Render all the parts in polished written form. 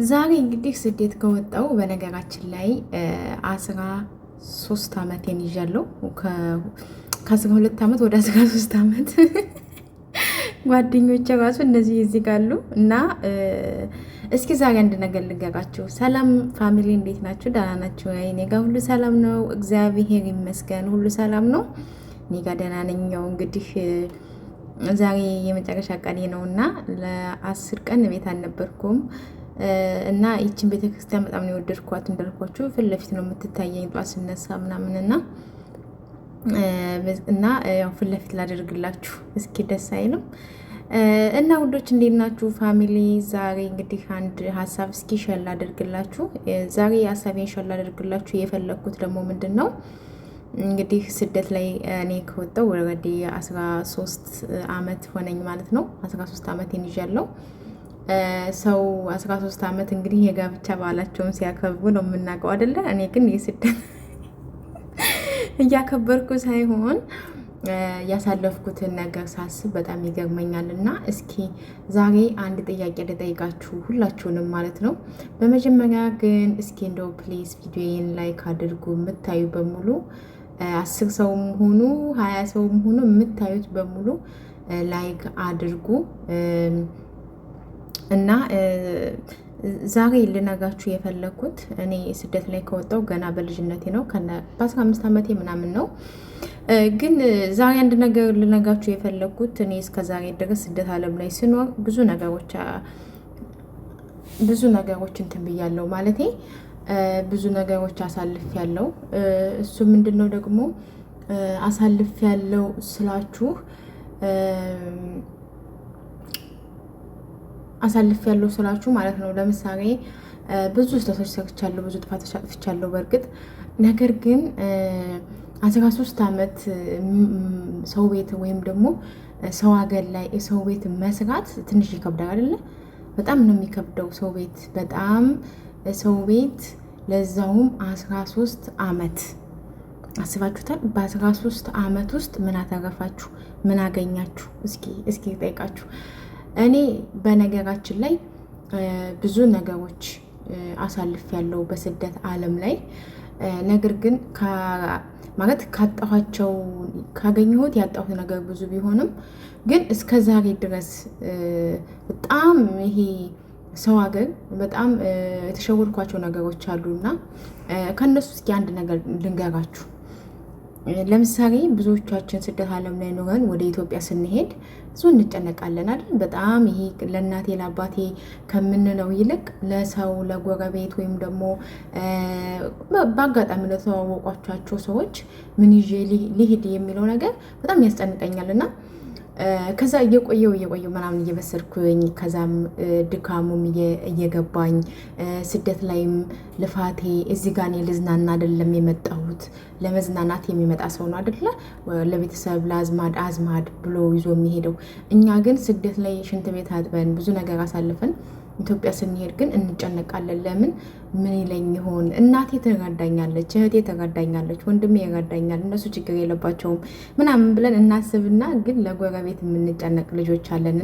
ዛሬ እንግዲህ ስደት ከወጣው በነገራችን ላይ 13 ዓመቴን ይዣለሁ። ከ12 ዓመት ወደ 13 ዓመት ጓደኞቼ ራሱ እነዚህ እዚህ ጋሉ እና እስኪ ዛሬ አንድ ነገር ልገራችሁ። ሰላም ፋሚሊ፣ እንዴት ናችሁ? ደህና ናችሁ? እኔ ጋር ሁሉ ሰላም ነው፣ እግዚአብሔር ይመስገን፣ ሁሉ ሰላም ነው። እኔ ጋር ደህና ነኝ። ያው እንግዲህ ዛሬ የመጨረሻ ቀኔ ነው እና ለ10 ቀን ቤት አልነበርኩም እና ይችን ቤተክርስቲያን በጣም ነው የወደድኳት። እንዳልኳችሁ ፊት ለፊት ነው የምትታየኝ ጧት ስነሳ ምናምን እና ያው ፊት ለፊት ላደርግላችሁ እስኪ ደስ አይልም? እና ውዶች እንዴት ናችሁ ፋሚሊ? ዛሬ እንግዲህ አንድ ሀሳብ እስኪ ሸል ላደርግላችሁ። ዛሬ ሀሳቤን ሸል ላደርግላችሁ የፈለግኩት ደግሞ ምንድን ነው እንግዲህ ስደት ላይ እኔ ከወጣሁ ወደ 13 ዓመት ሆነኝ ማለት ነው። 13 ዓመቴን ይዣለሁ። ሰው 13 ዓመት እንግዲህ የጋብቻ በዓላቸውን ሲያከብሩ ነው የምናውቀው አይደለ? እኔ ግን የስደት እያከበርኩ ሳይሆን ያሳለፍኩትን ነገር ሳስብ በጣም ይገርመኛል። እና እስኪ ዛሬ አንድ ጥያቄ ልጠይቃችሁ ሁላችሁንም ማለት ነው። በመጀመሪያ ግን እስኪ እንደው ፕሊዝ ቪዲዮዬን ላይክ አድርጉ። የምታዩ በሙሉ 10 ሰውም ሆኑ 20 ሰውም ሆኑ የምታዩት በሙሉ ላይክ አድርጉ። እና ዛሬ ልነጋችሁ የፈለኩት እኔ ስደት ላይ ከወጣው ገና በልጅነቴ ነው፣ በ15 ዓመቴ ምናምን ነው። ግን ዛሬ አንድ ነገር ልነጋችሁ የፈለኩት እኔ እስከ ዛሬ ድረስ ስደት ዓለም ላይ ስኖር ብዙ ነገሮች እንትን ብያለሁ ማለቴ ብዙ ነገሮች አሳልፍ ያለው። እሱ ምንድን ነው ደግሞ አሳልፍ ያለው ስላችሁ ማለት ነው። ለምሳሌ ብዙ ስህተቶች ሰርቻለሁ፣ ብዙ ጥፋቶች አጥፍቻለሁ በእርግጥ ነገር ግን 13 ዓመት ሰው ቤት ወይም ደግሞ ሰው ሀገር ላይ ሰው ቤት መስራት ትንሽ ይከብዳል አይደለ? በጣም ነው የሚከብደው ሰው ቤት፣ በጣም ሰው ቤት ለዛውም 13 ዓመት አስባችሁታል? በ13 ዓመት ውስጥ ምን አተረፋችሁ? ምን አገኛችሁ? እስኪ ጠይቃችሁ። እኔ በነገራችን ላይ ብዙ ነገሮች አሳልፍ ያለው በስደት ዓለም ላይ ነገር ግን ማለት ካጣኋቸው ካገኘሁት ያጣሁት ነገር ብዙ ቢሆንም ግን እስከ ዛሬ ድረስ በጣም ይሄ ሰው ሀገር በጣም የተሸወድኳቸው ነገሮች አሉና ከነሱ እስኪ አንድ ነገር ልንገራችሁ። ለምሳሌ ብዙዎቻችን ስደት ዓለም ላይ ኖረን ወደ ኢትዮጵያ ስንሄድ ብዙ እንጨነቃለን አይደል? በጣም ይሄ ለእናቴ ለአባቴ ከምንለው ይልቅ ለሰው ለጎረቤት ወይም ደግሞ በአጋጣሚ ለተዋወቋቸው ሰዎች ምን ይዤ ሊሄድ የሚለው ነገር በጣም ያስጨንቀኛል እና ከዛ እየቆየው ምናምን እየበሰልኩኝ ከዛም ድካሙም እየገባኝ ስደት ላይም ልፋቴ እዚህ ጋር እኔ ልዝናና አይደለም የመጣሁት። ለመዝናናት የሚመጣ ሰው ነው አይደለ ለቤተሰብ ለአዝማድ ብሎ ይዞ የሚሄደው። እኛ ግን ስደት ላይ ሽንት ቤት አጥበን ብዙ ነገር አሳልፈን ኢትዮጵያ ስንሄድ ግን እንጨነቃለን። ለምን ምን ይለኝ ይሆን? እናቴ ትረዳኛለች፣ እህቴ ትረዳኛለች፣ ወንድሜ ይረዳኛል፣ እነሱ ችግር የለባቸውም ምናምን ብለን እናስብና ግን ለጎረቤት የምንጨነቅ ልጆች አለን።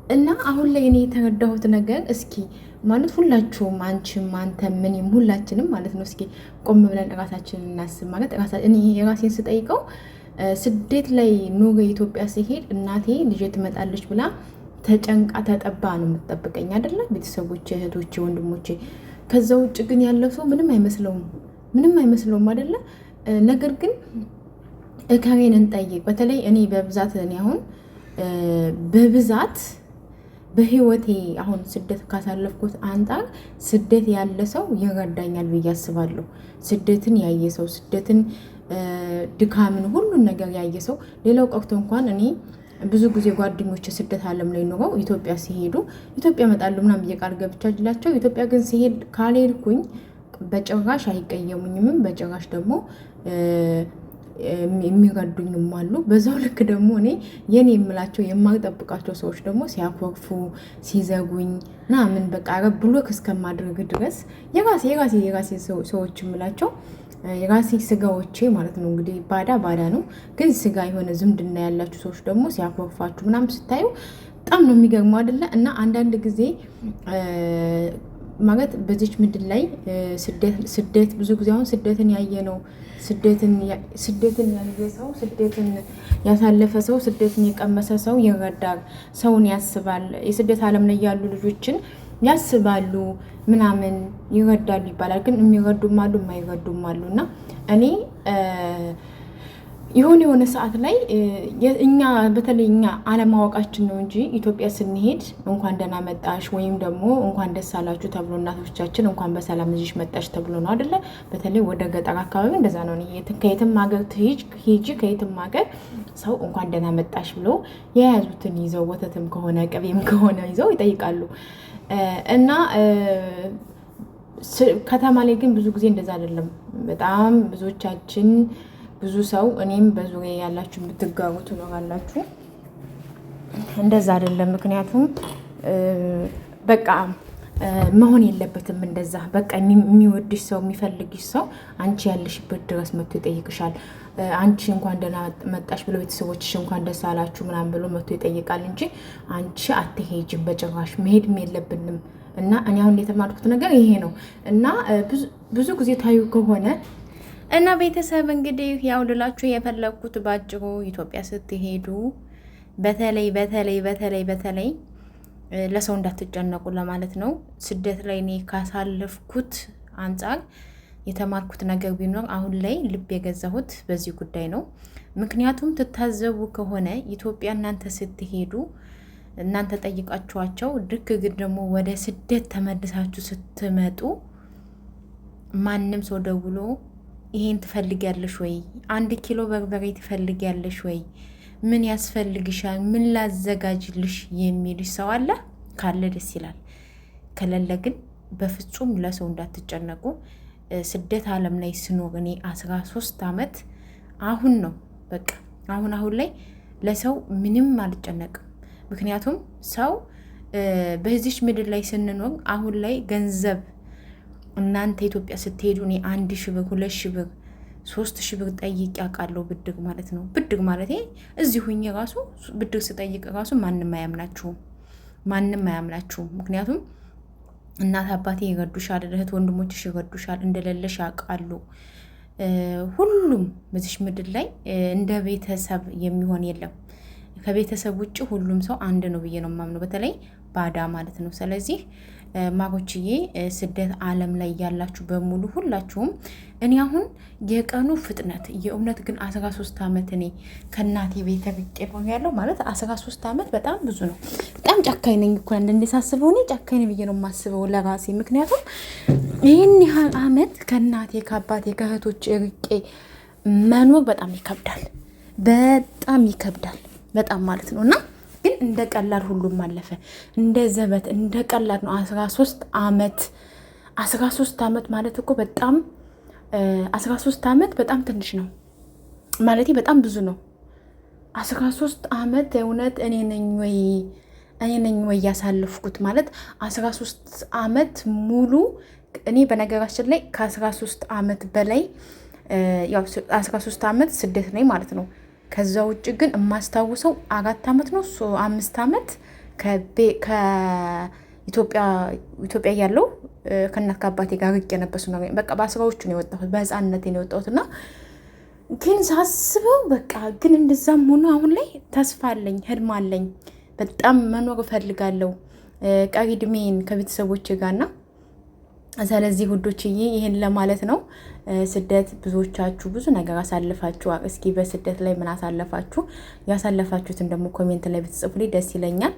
እና አሁን ላይ እኔ የተረዳሁት ነገር እስኪ ማለት ሁላችሁም አንቺም አንተም ምንም ሁላችንም ማለት ነው እስኪ ቆም ብለን ራሳችንን እናስብ። ማለት እኔ የራሴን ስጠይቀው ስደት ላይ ኑሮ ኢትዮጵያ ሲሄድ እናቴ ልጄ ትመጣለች ብላ ተጨንቃ ተጠባ ነው የምትጠብቀኝ አይደለ? ቤተሰቦቼ፣ እህቶቼ፣ ወንድሞቼ። ከዛ ውጭ ግን ያለው ሰው ምንም አይመስለውም አይደለ? ነገር ግን እከሬን እንጠይቅ። በተለይ እኔ በብዛት እኔ አሁን በብዛት በህይወቴ አሁን ስደት ካሳለፍኩት አንጻር ስደት ያለ ሰው ይረዳኛል ብዬ አስባለሁ። ስደትን ያየ ሰው ስደትን ድካምን ሁሉን ነገር ያየ ሰው ሌላው ቀርቶ እንኳን እኔ ብዙ ጊዜ ጓደኞች ስደት ዓለም ላይ ኖረው ኢትዮጵያ ሲሄዱ ኢትዮጵያ እመጣለሁ ምናምን ብዬ ቃል ገብቻላቸው ኢትዮጵያ ግን ሲሄድ ካልሄድኩኝ በጭራሽ አይቀየሙኝም። በጭራሽ ደግሞ የሚረዱኝም አሉ። በዛው ልክ ደግሞ እኔ የኔ የምላቸው የማልጠብቃቸው ሰዎች ደግሞ ሲያኮርፉ ሲዘጉኝ ምናምን በቃ ብሎክ እስከማድረግ ድረስ የራሴ ሰዎች የምላቸው የራሴ ስጋዎቼ ማለት ነው። እንግዲህ ባዳ ነው፣ ግን ስጋ የሆነ ዝምድና ያላችሁ ሰዎች ደግሞ ሲያኮርፋችሁ ምናምን ስታዩ በጣም ነው የሚገርመው አይደለ? እና አንዳንድ ጊዜ ማለት በዚች ምድር ላይ ስደት ብዙ ጊዜ አሁን ስደትን ያየ ነው ስደትን ያየ ሰው ስደትን ያሳለፈ ሰው ስደትን የቀመሰ ሰው ይረዳል፣ ሰውን ያስባል። የስደት ዓለም ላይ ያሉ ልጆችን ያስባሉ ምናምን ይረዳሉ ይባላል። ግን የሚረዱም አሉ የማይረዱም አሉ። እና እኔ የሆነ ሰዓት ላይ እኛ በተለይ እኛ አለማወቃችን ነው እንጂ ኢትዮጵያ ስንሄድ እንኳን ደህና መጣሽ ወይም ደግሞ እንኳን ደስ አላችሁ ተብሎ እናቶቻችን እንኳን በሰላም ልጅሽ መጣሽ ተብሎ ነው አይደለ? በተለይ ወደ ገጠር አካባቢ እንደዛ ነው። ከየትም ሀገር ሂጂ ከየትም ሀገር ሰው እንኳን ደህና መጣሽ ብሎ የያዙትን ይዘው ወተትም ከሆነ ቅቤም ከሆነ ይዘው ይጠይቃሉ። እና ከተማ ላይ ግን ብዙ ጊዜ እንደዛ አይደለም። በጣም ብዙዎቻችን ብዙ ሰው እኔም በዙሪያ ያላችሁ የምትጋሩ ትኖራላችሁ። እንደዛ አይደለም። ምክንያቱም በቃ መሆን የለበትም እንደዛ። በቃ የሚወድሽ ሰው የሚፈልግሽ ሰው አንቺ ያለሽበት ድረስ መጥቶ ይጠይቅሻል። አንቺ እንኳን ደህና መጣሽ ብሎ ቤተሰቦችሽ እንኳን ደስ አላችሁ ምናምን ብሎ መጥቶ ይጠይቃል እንጂ አንቺ አትሄጂም በጭራሽ። መሄድም የለብንም። እና እኔ አሁን የተማርኩት ነገር ይሄ ነው። እና ብዙ ጊዜ ታዩ ከሆነ እና ቤተሰብ እንግዲህ ያው ልላችሁ የፈለግኩት ባጭሩ ኢትዮጵያ ስትሄዱ በተለይ ለሰው እንዳትጨነቁ ለማለት ነው። ስደት ላይ እኔ ካሳለፍኩት አንጻር የተማርኩት ነገር ቢኖር አሁን ላይ ልብ የገዛሁት በዚህ ጉዳይ ነው። ምክንያቱም ትታዘቡ ከሆነ ኢትዮጵያ እናንተ ስትሄዱ እናንተ ጠይቃችኋቸው ድክ ግን ደግሞ ወደ ስደት ተመልሳችሁ ስትመጡ ማንም ሰው ደውሎ ይሄን ትፈልጊያለሽ ወይ? 1 ኪሎ በርበሬ ትፈልጊያለሽ ወይ? ምን ያስፈልግሻል? ምን ላዘጋጅልሽ የሚልሽ ሰው አለ? ካለ ደስ ይላል። ከሌለ ግን በፍጹም ለሰው እንዳትጨነቁ። ስደት ዓለም ላይ ስኖር እኔ 13 ዓመት አሁን ነው በቃ አሁን ላይ ለሰው ምንም አልጨነቅም። ምክንያቱም ሰው በዚች ምድር ላይ ስንኖር አሁን ላይ ገንዘብ እናንተ ኢትዮጵያ ስትሄዱ እኔ 1,000 ብር 2,000 ብር 3,000 ብር ጠይቄ አውቃለሁ። ብድር ማለት ነው። ብድር ማለት እዚህ ሁኜ ራሱ ብድር ስጠይቅ ራሱ ማንም አያምናችሁም። ምክንያቱም እናት አባቴ ይረዱሻል፣ እህት ወንድሞችሽ ይረዱሻል፣ እንደሌለሽ ያውቃሉ። ሁሉም በዚች ምድር ላይ እንደ ቤተሰብ የሚሆን የለም። ከቤተሰብ ውጭ ሁሉም ሰው አንድ ነው ብዬ ነው የማምነው፣ በተለይ ባዳ ማለት ነው። ስለዚህ ማሮችዬ ስደት ዓለም ላይ ያላችሁ በሙሉ ሁላችሁም እኔ አሁን የቀኑ ፍጥነት የእውነት ግን 13 ዓመት እኔ ከእናቴ ቤተ ርቄ ያለው ማለት 13 ዓመት በጣም ብዙ ነው። በጣም ጨካኝ ነኝ እኮ እንደሳስበው እኔ ጨካኝ ነኝ ብዬ ነው የማስበው ለራሴ። ምክንያቱም ይህን ያህል ዓመት ከእናቴ ከአባቴ ከእህቶች ርቄ መኖር በጣም ይከብዳል፣ በጣም ማለት ነው። እና ግን እንደ ቀላል ሁሉም አለፈ፣ እንደ ዘበት እንደ ቀላል ነው። 13 ዓመት ማለት እኮ በጣም 13 ዓመት በጣም ትንሽ ነው ማለት በጣም ብዙ ነው። 13 ዓመት እውነት እኔ ነኝ ወይ ያሳለፍኩት ማለት 13 ዓመት ሙሉ እኔ በነገራችን ላይ ከ13 ዓመት በላይ ያው 13 ዓመት ስደት ነኝ ማለት ነው። ከዛ ውጭ ግን የማስታውሰው 4 ዓመት ነው 5 ዓመት ከኢትዮጵያ ያለው ከእናት ከአባቴ ጋር ርቄ የነበሱ ነው። በቃ በ10ዎቹ ነው የወጣሁት፣ በህፃንነቴ ነው የወጣሁት። እና ግን ሳስበው በቃ ግን እንደዛም ሆኖ አሁን ላይ ተስፋ አለኝ፣ ህልም አለኝ፣ በጣም መኖር እፈልጋለሁ ቀሪ ዕድሜን ከቤተሰቦቼ ጋርና ስለዚህ ውዶችዬ ይህን ለማለት ነው። ስደት ብዙዎቻችሁ ብዙ ነገር አሳልፋችሁ፣ እስኪ በስደት ላይ ምን አሳለፋችሁ? ያሳለፋችሁትን ደግሞ ኮሜንት ላይ ብትጽፉልኝ ደስ ይለኛል።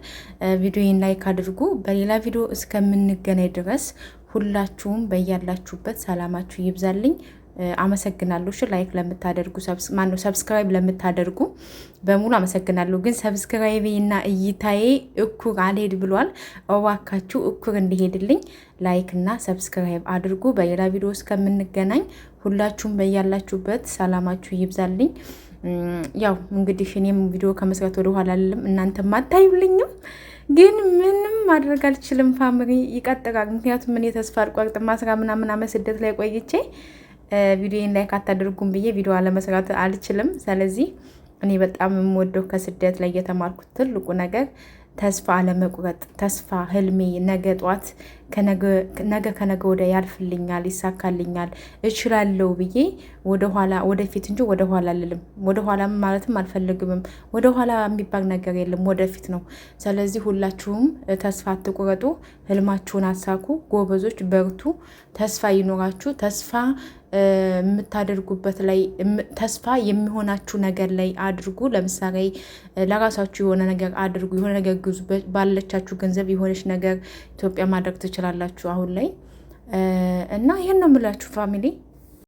ቪዲዮን ላይክ አድርጉ። በሌላ ቪዲዮ እስከምንገናኝ ድረስ ሁላችሁም በያላችሁበት ሰላማችሁ ይብዛልኝ። አመሰግናለሁ። ላይክ ለምታደርጉ ሰብስክራይብ ለምታደርጉ በሙሉ አመሰግናለሁ። ግን ሰብስክራይብ እና እይታዬ እኩር አልሄድ ብሏል። እባካችሁ እኩር እንዲሄድልኝ ላይክ እና ሰብስክራይብ አድርጉ። በሌላ ቪዲዮ እስከምንገናኝ ሁላችሁም በያላችሁበት ሰላማችሁ ይብዛልኝ። ያው እንግዲህ እኔም ቪዲዮ ከመስራት ወደ ኋላ አይደለም፣ እናንተም አታዩልኝም፣ ግን ምንም ማድረግ አልችልም። ፋሚሊ ይቀጥላል። ምክንያቱም እኔ ተስፋ አልቆርጥም። 10 ምናምን ዓመት ስደት ላይ ቆይቼ ቪዲዮን ላይክ አታደርጉም ብዬ ቪዲዮ አለመስራት አልችልም። ስለዚህ እኔ በጣም የምወደው ከስደት ላይ የተማርኩት ትልቁ ነገር ተስፋ አለመቁረጥ፣ ተስፋ ህልሜ ነገ ጧት ነገ ከነገ ወዲያ ያልፍልኛል፣ ይሳካልኛል፣ እችላለሁ ብዬ ወደኋላ ወደፊት እንጂ ወደኋላ አልልም። ወደኋላ ማለትም አልፈልግምም። ወደኋላ የሚባል ነገር የለም፣ ወደፊት ነው። ስለዚህ ሁላችሁም ተስፋ አትቁረጡ፣ ህልማችሁን አሳኩ። ጎበዞች በርቱ፣ ተስፋ ይኖራችሁ። ተስፋ የምታደርጉበት ላይ ተስፋ የሚሆናችሁ ነገር ላይ አድርጉ። ለምሳሌ ለራሳችሁ የሆነ ነገር አድርጉ፣ የሆነ ነገር ግዙ። ባለቻችሁ ገንዘብ የሆነች ነገር ኢትዮጵያ ማድረግ ትችላላችሁ አሁን ላይ እና ይህን ነው የምላችሁ ፋሚሊ።